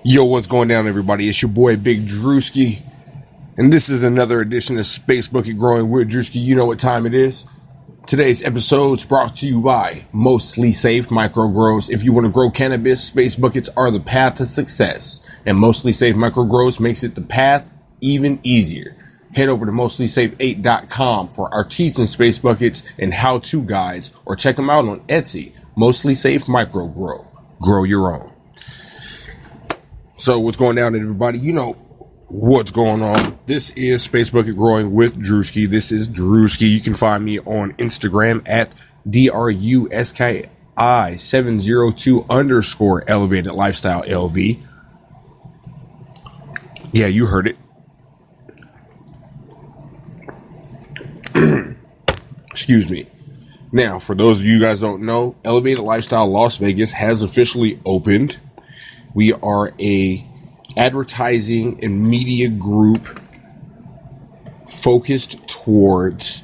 Yo, what's going down, everybody? It's your boy Big Drewski, and this is another edition of Space Bucket Growing with Drewski. You know what time it is. Today's episode is brought to you by Mostly Safe Micro Grows. If you want to grow cannabis, space buckets are the path to success, and Mostly Safe Micro Grows makes it the path even easier. Head over to mostlysafe8.com for artisan space buckets and how-to guides, or check them out on Etsy. Mostly Safe Micro Grow. Grow your own. So what's going down, everybody? You know what's going on. This is Space Bucket Growing with Drewski. This is Drewski. You can find me on Instagram at DRUSKI702 Elevated Lifestyle LV. Yeah, you heard it. Excuse me. Now, for those of you guys don't know, Elevated Lifestyle Las Vegas has officially opened. We are a advertising and media group focused towards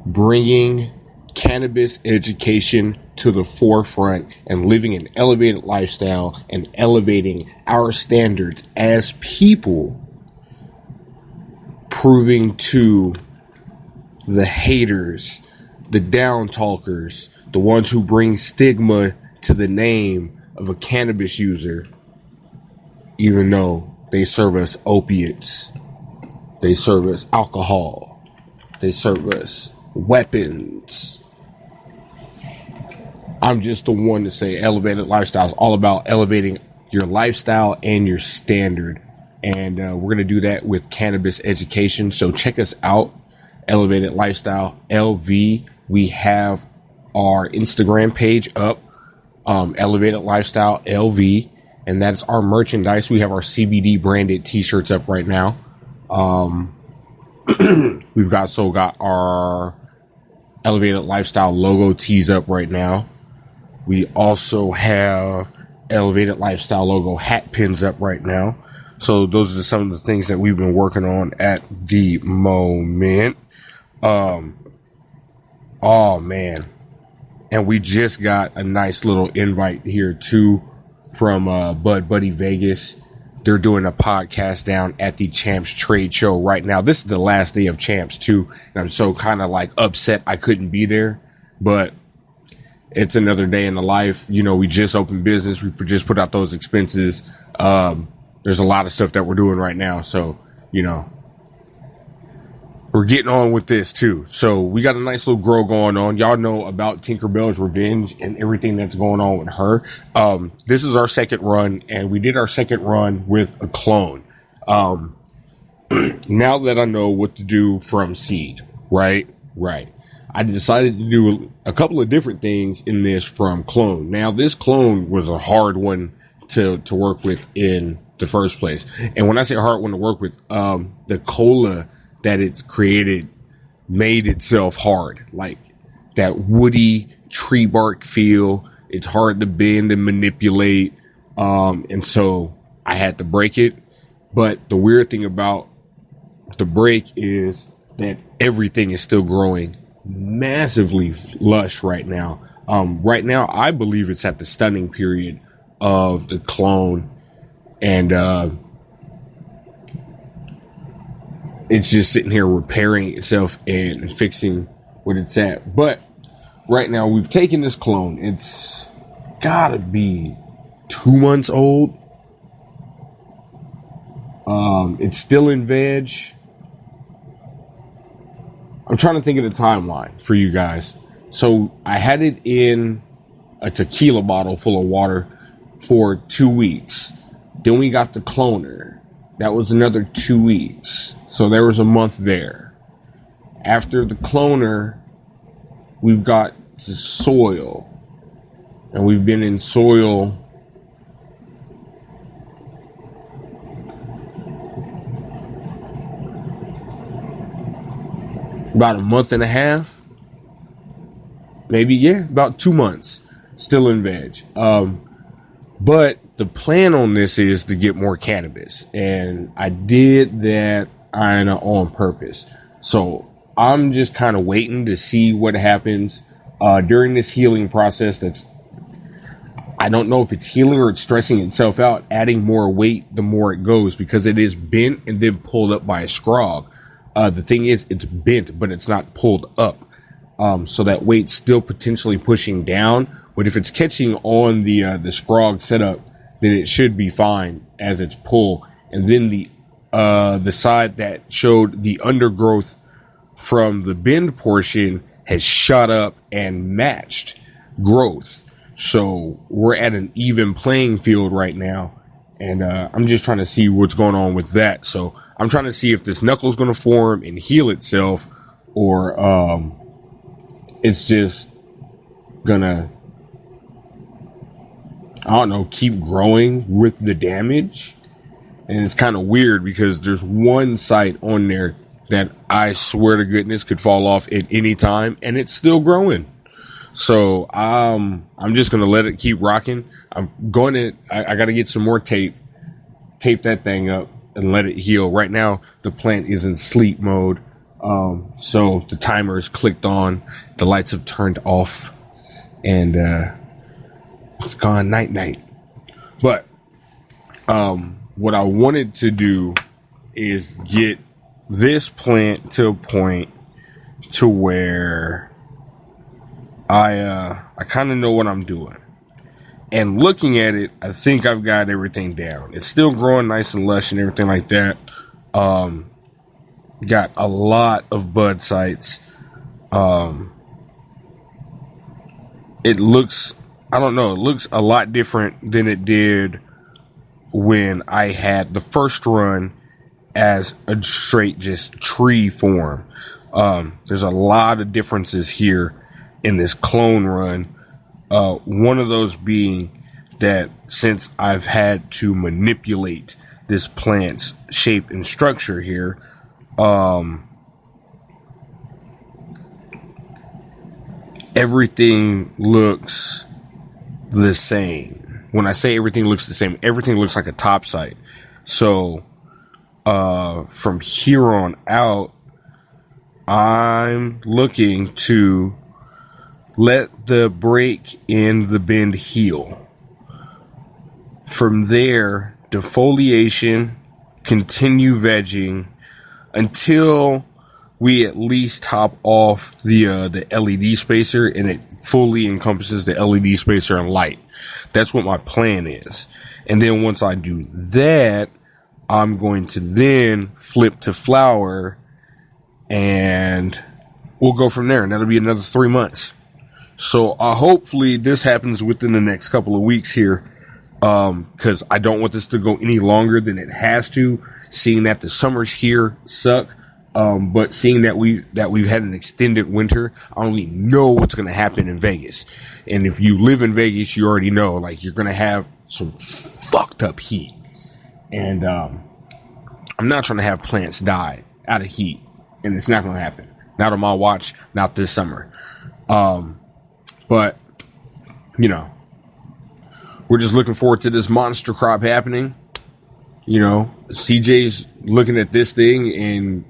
bringing cannabis education to the forefront and living an elevated lifestyle and elevating our standards as people, proving to the haters, the down talkers, the ones who bring stigma to the name of a cannabis user, even though they serve us opiates, they serve us alcohol, they serve us weapons. I'm just the one to say elevated lifestyle is all about elevating your lifestyle and your standard. And we're going to do that with cannabis education. So check us out, Elevated Lifestyle LV. We have our Instagram page up, Elevated Lifestyle LV. And that's our merchandise. We have our CBD branded t-shirts up right now. We've got our Elevated Lifestyle logo tees up right now. We also have Elevated Lifestyle logo hat pins up right now. So those are some of the things that we've been working on at the moment. Oh man. And we just got a nice little invite here too, from Bud Buddy Vegas. They're doing a podcast down at the Champs Trade Show right now. This is the last day of Champs too, and I'm so kind of like upset I couldn't be there, but it's another day in the life. You know, we just opened business. We just put out those expenses. There's a lot of stuff that we're doing right now, so you know, we're getting on with this too. So we got a nice little grow going on. Y'all know about Tinkerbells Revenge and everything that's going on with her. This is our second run, and we did our second run with a clone. Now that I know what to do from seed, right? I decided to do a couple of different things in this from clone. Now, this clone was a hard one to work with in the first place. And when I say hard one to work with, the cola that it's created made itself hard, like that woody tree bark feel. It's hard to bend and manipulate. And so I had to break it. But the weird thing about the break is that everything is still growing massively lush right now. Right now, I believe it's at the stunning period of the clone. And, it's just sitting here repairing itself and fixing what it's at. But right now, we've taken this clone. It's gotta be 2 months old. It's still in veg. I'm trying to think of the timeline for you guys. So I had it in a tequila bottle full of water for 2 weeks. Then we got the cloner. That was another 2 weeks. So there was a month there. After the cloner, we've got the soil. And we've been in soil about a month and a half. Maybe, about 2 months. Still in veg. But the plan on this is to get more cannabis. And I did that on purpose. So I'm just kind of waiting to see what happens during this healing process. I don't know if it's healing or it's stressing itself out, adding more weight the more it goes, because it is bent and then pulled up by a scrog. The thing is, it's bent, but it's not pulled up. So that weight's still potentially pushing down. But if it's catching on the scrog setup, then it should be fine as it's pulled. And then the side that showed the undergrowth from the bend portion has shot up and matched growth. So we're at an even playing field right now. And I'm just trying to see what's going on with that. So I'm trying to see if this knuckle's going to form and heal itself, or it's just gonna, I don't know, keep growing with the damage. And it's kind of weird because there's one site on there that I swear to goodness could fall off at any time, and it's still growing. So I'm just gonna let it keep rocking. I got to get some more tape that thing up and let it heal. Right now the plant is in sleep mode. So the timer is clicked on, the lights have turned off, and it's gone night night. But what I wanted to do is get this plant to a point to where I kind of know what I'm doing. And looking at it, I think I've got everything down. It's still growing nice and lush and everything like that. Got a lot of bud sites. It looks, I don't know, it looks a lot different than it did when I had the first run as a straight just tree form. There's a lot of differences here in this clone run. One of those being that since I've had to manipulate this plant's shape and structure here, everything looks the same. When I say everything looks the same, everything looks like a top site. So from here on out, I'm looking to let the break in the bend heal. From there, defoliation, continue vegging until we at least top off the LED spacer and it fully encompasses the LED spacer and light. That's what my plan is. And then once I do that, I'm going to then flip to flower and we'll go from there. And that'll be another 3 months. So hopefully this happens within the next couple of weeks here. Cause I don't want this to go any longer than it has to, seeing that the summers here suck. But seeing that we've had an extended winter, I only know what's going to happen in Vegas. And if you live in Vegas, you already know, like, you're going to have some fucked up heat. And, I'm not trying to have plants die out of heat, and it's not going to happen. Not on my watch, not this summer. But, you know, we're just looking forward to this monster crop happening. You know, CJ's looking at this thing and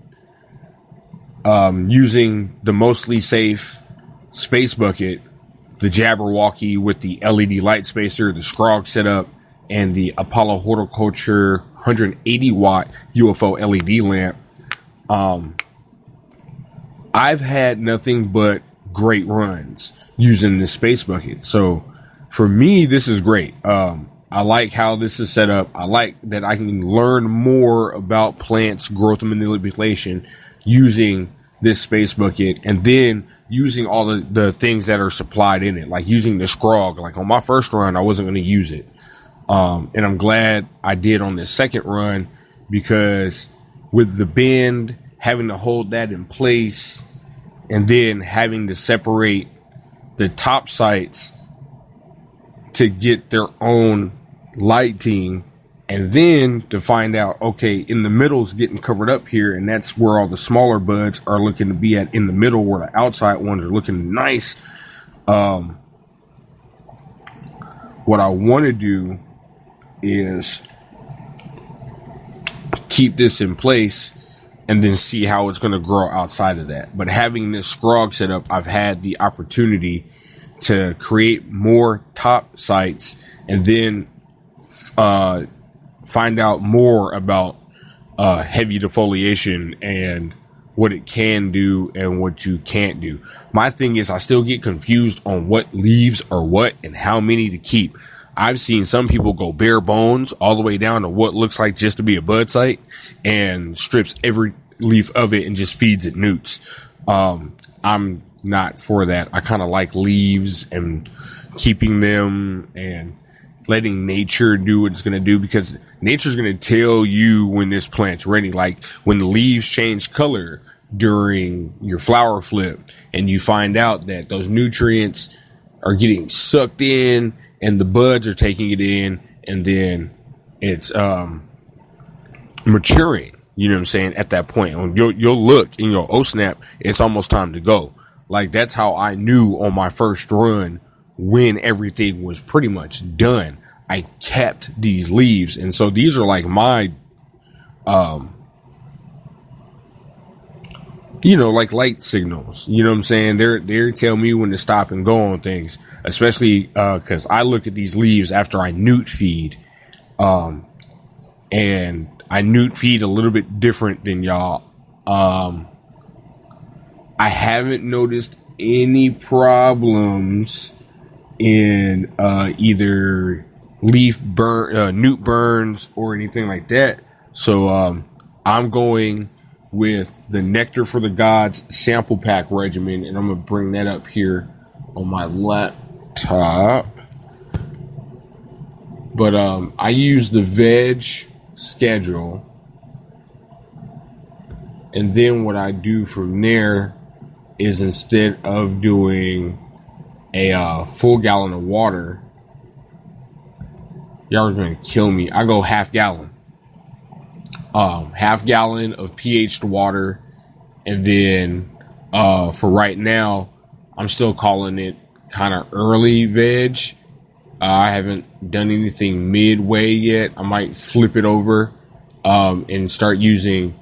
using the mostly safe space bucket, the Jabberwocky with the LED light spacer, the Scrog setup, and the Apollo Horticulture 180 watt UFO LED lamp. I've had nothing but great runs using this space bucket. So for me, this is great. I like how this is set up. I like that I can learn more about plants growth manipulation using this space bucket, and then using all the things that are supplied in it, like using the Scrog. Like on my first run, I wasn't going to use it. And I'm glad I did on this second run, because with the bend, having to hold that in place, and then having to separate the top sites to get their own lighting, and then to find out, okay, in the middle's getting covered up here, and that's where all the smaller buds are looking to be at in the middle, where the outside ones are looking nice. What I want to do is keep this in place and then see how it's going to grow outside of that. But having this Scrog set up, I've had the opportunity to create more top sites, and then find out more about heavy defoliation and what it can do and what you can't do. My thing is, I still get confused on what leaves are what and how many to keep. I've seen some people go bare bones all the way down to what looks like just to be a bud site and strips every leaf of it and just feeds it newts. I'm not for that. I kind of like leaves and keeping them and letting nature do what it's going to do, because nature's going to tell you when this plant's ready. Like when the leaves change color during your flower flip and you find out that those nutrients are getting sucked in and the buds are taking it in, and then it's maturing. You know what I'm saying? At that point, when you'll look and you'll, oh snap, it's almost time to go. Like that's how I knew on my first run when everything was pretty much done. I kept these leaves, and so these are like my like light signals. You know what I'm saying? They're tell me when to stop and go on things, especially because I look at these leaves after I newt feed, and I newt feed a little bit different than y'all. I haven't noticed any problems in either newt burns or anything like that. So I'm going with the Nectar for the Gods sample pack regimen, and I'm gonna bring that up here on my laptop. But I use the veg schedule, and then what I do from there is, instead of doing a full gallon of water, y'all are gonna kill me, I go half gallon of pH'd water. And then for right now, I'm still calling it kind of early veg. I haven't done anything midway yet. I might flip it over and start using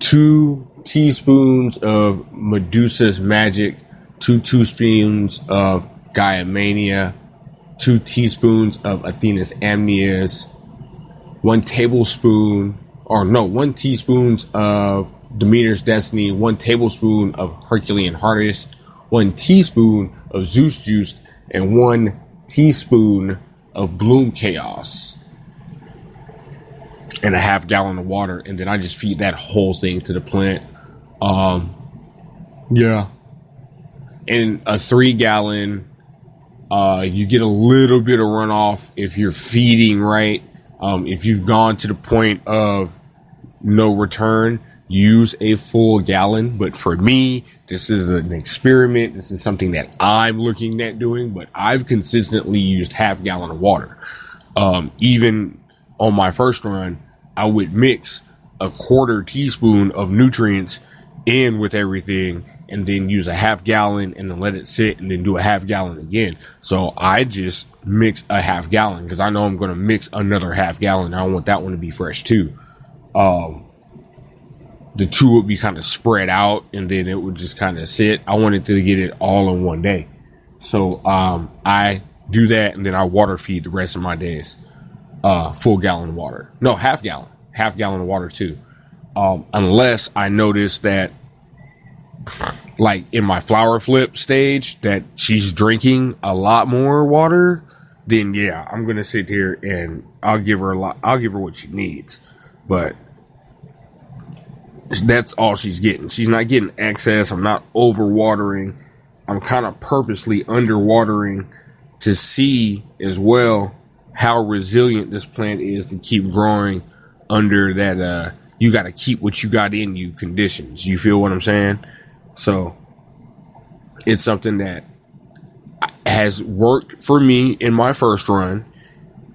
2 teaspoons of Medusa's Magic, 2 teaspoons of Gaia Mania, 2 teaspoons of Athena's Amnias, 1 teaspoon of Demeter's Destiny, 1 tablespoon of Herculean Harvest, 1 teaspoon of Zeus Juice, and 1 teaspoon of Bloom Chaos, and a half gallon of water. And then I just feed that whole thing to the plant. Yeah. And a 3 gallon, you get a little bit of runoff if you're feeding right. If you've gone to the point of no return, use a full gallon. But for me, this is an experiment. This is something that I'm looking at doing, but I've consistently used half gallon of water. Even on my first run, I would mix a 1/4 teaspoon of nutrients in with everything, and then use a half gallon and then let it sit, and then do a half gallon again. So I just mix a half gallon because I know I'm going to mix another half gallon. I want that one to be fresh too. The 2 would be kind of spread out, and then it would just kind of sit. I wanted to get it all in one day. So I do that, and then I water feed the rest of my days. Full gallon of water. No, half gallon of water too. Unless I notice that, like in my flower flip stage, that she's drinking a lot more water, then yeah, I'm gonna sit here and I'll give her what she needs. But that's all she's getting. She's not getting excess. I'm not over watering. I'm kind of purposely underwatering to see as well how resilient this plant is to keep growing under that you got to keep what you got in you conditions. You feel what I'm saying? So it's something that has worked for me in my first run,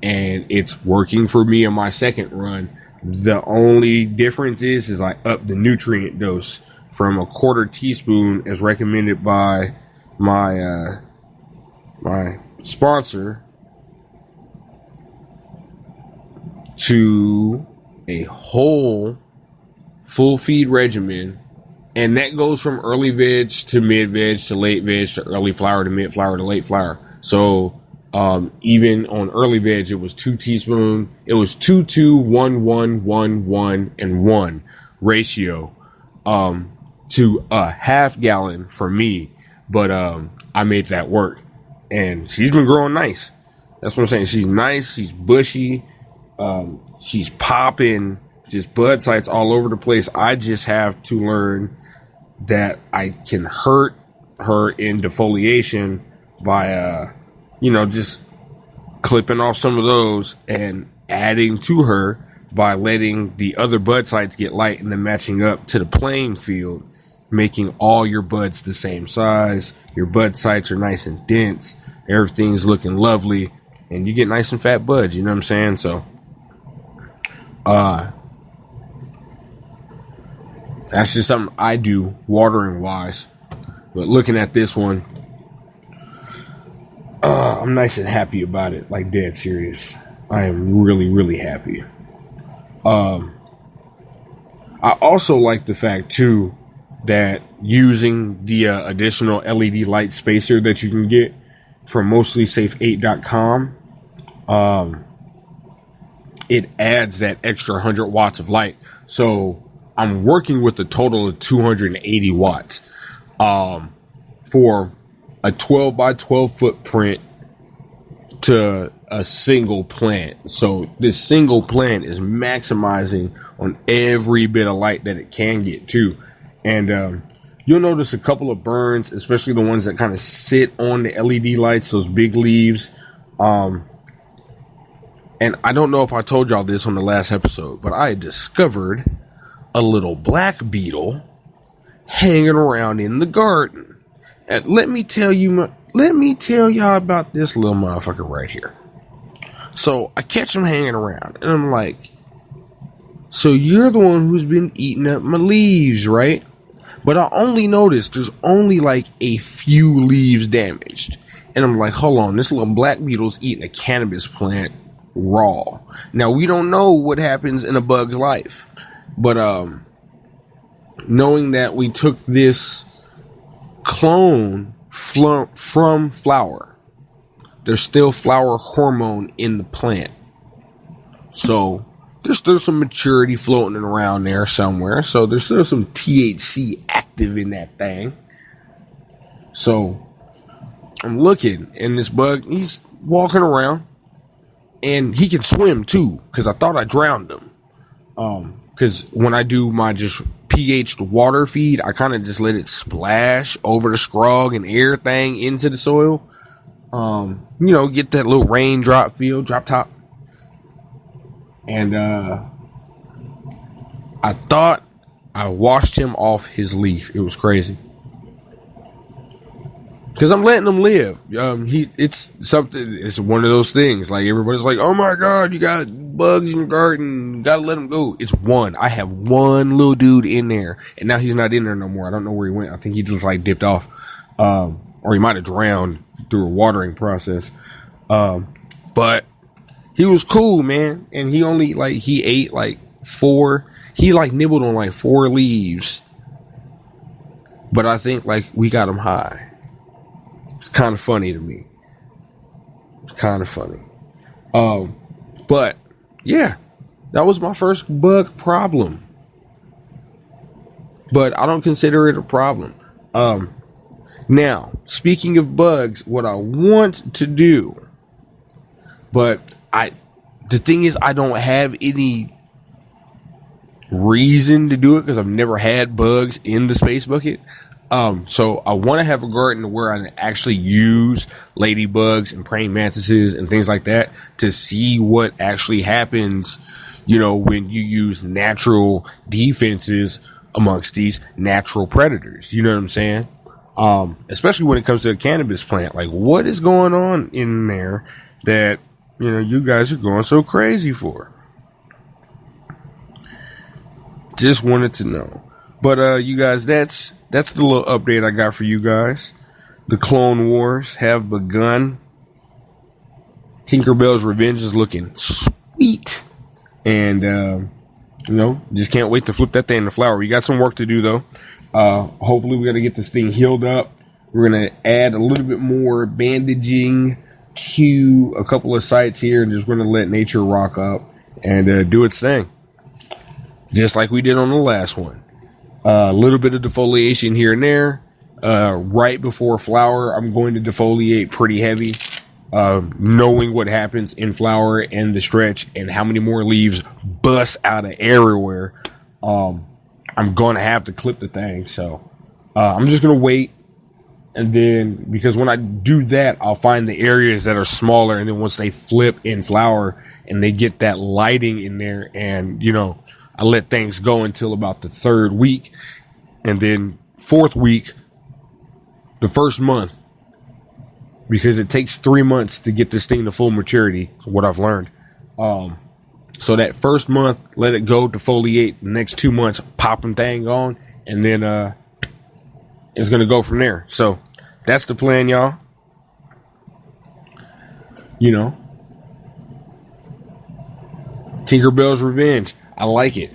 and it's working for me in my second run. The only difference is I up the nutrient dose from a 1/4 teaspoon as recommended by my my sponsor to a whole full feed regimen, And that goes from early veg to mid veg to late veg to early flower to mid flower to late flower. So even on early veg, it was 2 teaspoons. It was 2, 2, 1, 1, 1, 1, and 1 ratio to a half gallon for me. But I made that work. And she's been growing nice. That's what I'm saying. She's nice. She's bushy. She's popping. Just bud sites all over the place. I just have to learn that I can hurt her in defoliation by, just clipping off some of those and adding to her by letting the other bud sites get light and then matching up to the playing field, making all your buds the same size. Your bud sites are nice and dense. Everything's looking lovely. And you get nice and fat buds. You know what I'm saying? So, that's just something I do watering wise. But looking at this one, I'm nice and happy about it. Like dead serious. I am really, really happy. I also like the fact too that using the additional LED light spacer that you can get from mostlysafe8.com, it adds that extra 100 watts of light. So I'm working with a total of 280 watts for a 12 by 12 footprint to a single plant. So this single plant is maximizing on every bit of light that it can get too. And you'll notice a couple of burns, especially the ones that kind of sit on the LED lights, those big leaves. And I don't know if I told y'all this on the last episode, but I discovered a little black beetle hanging around in the garden. And let me tell y'all about this little motherfucker right here. So I catch him hanging around, and I'm like, so you're the one who's been eating up my leaves, right? But I only noticed there's only like a few leaves damaged. And I'm like, hold on, this little black beetle's eating a cannabis plant raw. Now, we don't know what happens in a bug's life. But knowing that we took this clone from flower, there's still flower hormone in the plant. So there's still some maturity floating around there somewhere. So there's still some THC active in that thing. So I'm looking, and this bug, he's walking around, and he can swim too, because I thought I drowned him. Because when I do my just pH'd water feed, I kind of just let it splash over the scrog and everything into the soil. Get that little raindrop feel, drop top. And I thought I washed him off his leaf. It was crazy. Because I'm letting him live. It's one of those things. Like, everybody's like, oh my God, you got bugs in your garden. You gotta let him go. It's one. I have one little dude in there. And now he's not in there no more. I don't know where he went. I think he just like dipped off. Or he might have drowned through a watering process. But he was cool, man. And he only he ate he nibbled on 4 leaves. But I think we got him high. It's kind of funny to me. Kind of funny. But yeah, that was my first bug problem. But I don't consider it a problem. Now, speaking of bugs, what I want to do, but the thing is, I don't have any reason to do it because I've never had bugs in the space bucket. So I want to have a garden where I actually use ladybugs and praying mantises and things like that to see what actually happens, when you use natural defenses amongst these natural predators. You know what I'm saying? Especially when it comes to a cannabis plant. Like, what is going on in there that, you guys are going so crazy for? Just wanted to know. But, you guys, that's the little update I got for you guys. The Clone Wars have begun. Tinkerbells Revenge is looking sweet. And, just can't wait to flip that thing in the flower. We got some work to do, though. Hopefully we're going to get this thing healed up. We're going to add a little bit more bandaging to a couple of sites here and just going to let nature rock up and do its thing. Just like we did on the last one. A little bit of defoliation here and there. Right before flower, I'm going to defoliate pretty heavy. Knowing what happens in flower and the stretch and how many more leaves bust out of everywhere. I'm going to have to clip the thing. So I'm just going to wait. And then, because when I do that, I'll find the areas that are smaller. And then once they flip in flower and they get that lighting in there, and, I let things go until about the 3rd week. And then 4th week, the 1st month, because it takes 3 months to get this thing to full maturity, what I've learned. So that 1st month, let it go, defoliate. The next 2 months, popping thing on. And then it's going to go from there. So that's the plan, y'all. Tinkerbells Revenge. I like it.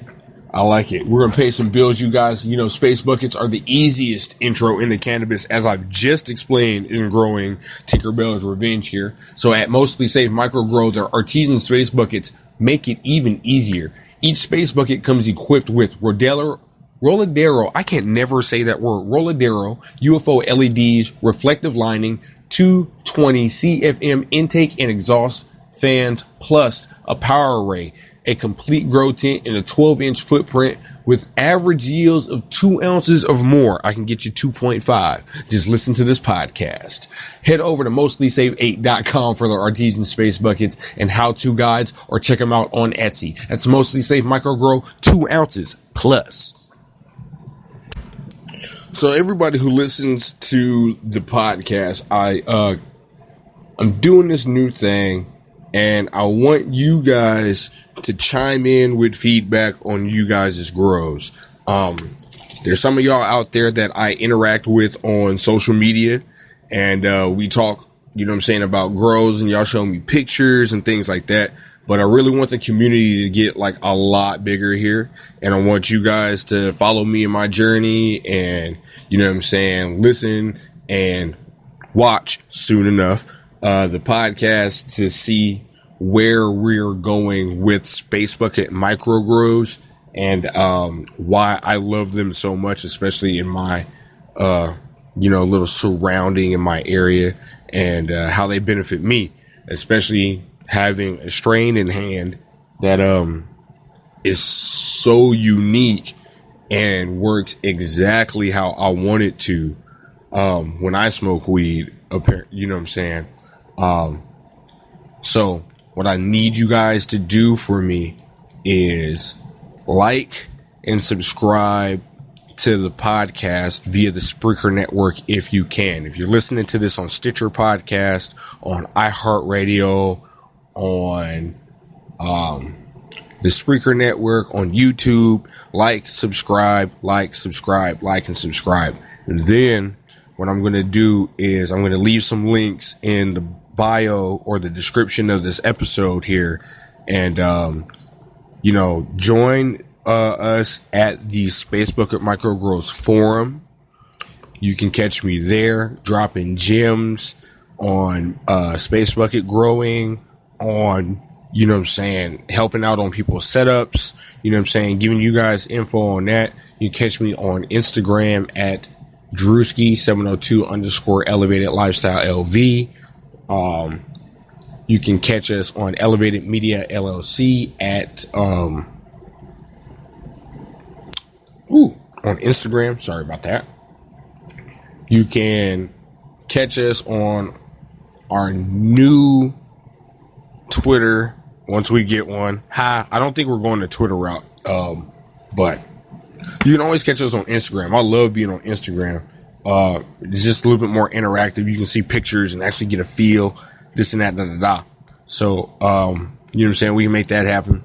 We're going to pay some bills, you guys. Space buckets are the easiest intro into cannabis, as I've just explained in growing Tinkerbells Revenge here. So at Mostly Safe Micro Grow, their artisan space buckets make it even easier. Each space bucket comes equipped with Roladero, I can't never say that word, Roladero, UFO LEDs, reflective lining, 220 CFM intake and exhaust fans, plus a power array, a complete grow tent, and a 12-inch footprint with average yields of 2 ounces of more. I can get you 2.5. Just listen to this podcast. Head over to mostlysafe8.com for their artisan space buckets and how-to guides, or check them out on Etsy. That's Mostly Safe Micro Grow, 2 ounces plus. So everybody who listens to the podcast, I'm doing this new thing, and I want you guys to chime in with feedback on you guys' grows. There's some of y'all out there that I interact with on social media, and we talk, about grows, and y'all show me pictures and things like that. But I really want the community to get a lot bigger here. And I want you guys to follow me in my journey and, listen and watch soon enough, the podcast to see where we're going with Space Bucket micro grows and, why I love them so much, especially in my, little surrounding in my area, and, how they benefit me, especially having a strain in hand that is so unique and works exactly how I want it to when I smoke weed, so what I need you guys to do for me is like and subscribe to the podcast via the Spreaker network if you can. If you're listening to this on Stitcher Podcast, on iHeartRadio, on the Spreaker network, on YouTube, subscribe, and subscribe. And then what I'm going to do is I'm going to leave some links in the bio or the description of this episode here, and join us at the Space Bucket Micro Grows forum. You can catch me there dropping gems on Space Bucket growing, on helping out on people's setups, giving you guys info on that. You can catch me on Instagram at Drewski702_elevated lifestyle LV. You can catch us on Elevated Media LLC at on Instagram. Sorry about that. You can catch us on our new Twitter once we get one. I don't think we're going the Twitter route, but you can always catch us on Instagram. I love being on Instagram. It's just a little bit more interactive. You can see pictures and actually get a feel, this and that, So, we can make that happen.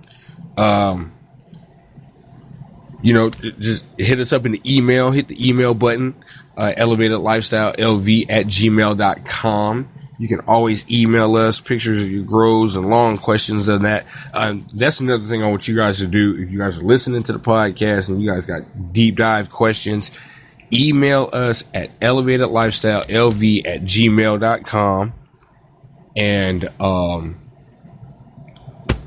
Just hit us up in the email, hit the email button, elevatedlifestylelv@gmail.com. You can always email us pictures of your grows and long questions on that. That's another thing I want you guys to do. If you guys are listening to the podcast and you guys got deep dive questions, email us at elevatedlifestylelv@gmail.com and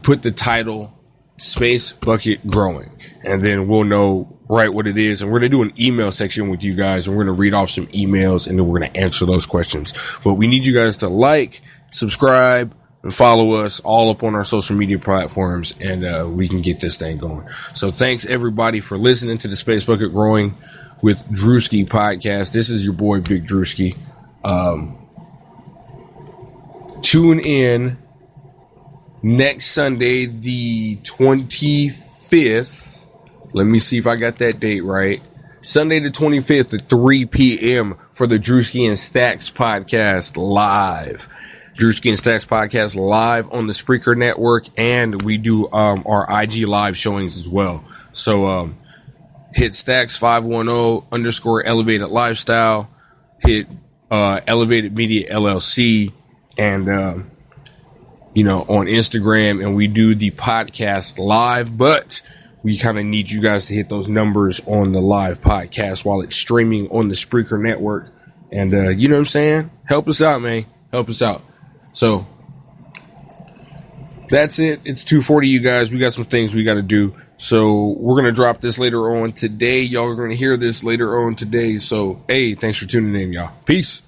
put the title Space Bucket Growing, and then we'll know right what it is. And we're going to do an email section with you guys, and we're going to read off some emails, and then we're going to answer those questions. But we need you guys to like, subscribe, and follow us all up on our social media platforms, and we can get this thing going. So thanks everybody for listening to the Space Bucket Growing with Drewski podcast. This is your boy Big Drewski. Tune in next Sunday, the 25th. Let me see if I got that date right. Sunday the 25th at 3 p.m. for the Drewski and Stacks podcast live. Drewski and Stacks podcast live on the Spreaker network, and we do our IG live showings as well. So hit Stacks 510_elevated lifestyle, hit Elevated Media LLC, and on Instagram, and we do the podcast live, but we kind of need you guys to hit those numbers on the live podcast while it's streaming on the Spreaker network. And you know what I'm saying? Help us out, man. Help us out. So that's it. It's 2:40, you guys. We got some things we got to do. So we're going to drop this later on today. Y'all are going to hear this later on today. So, hey, thanks for tuning in, y'all. Peace.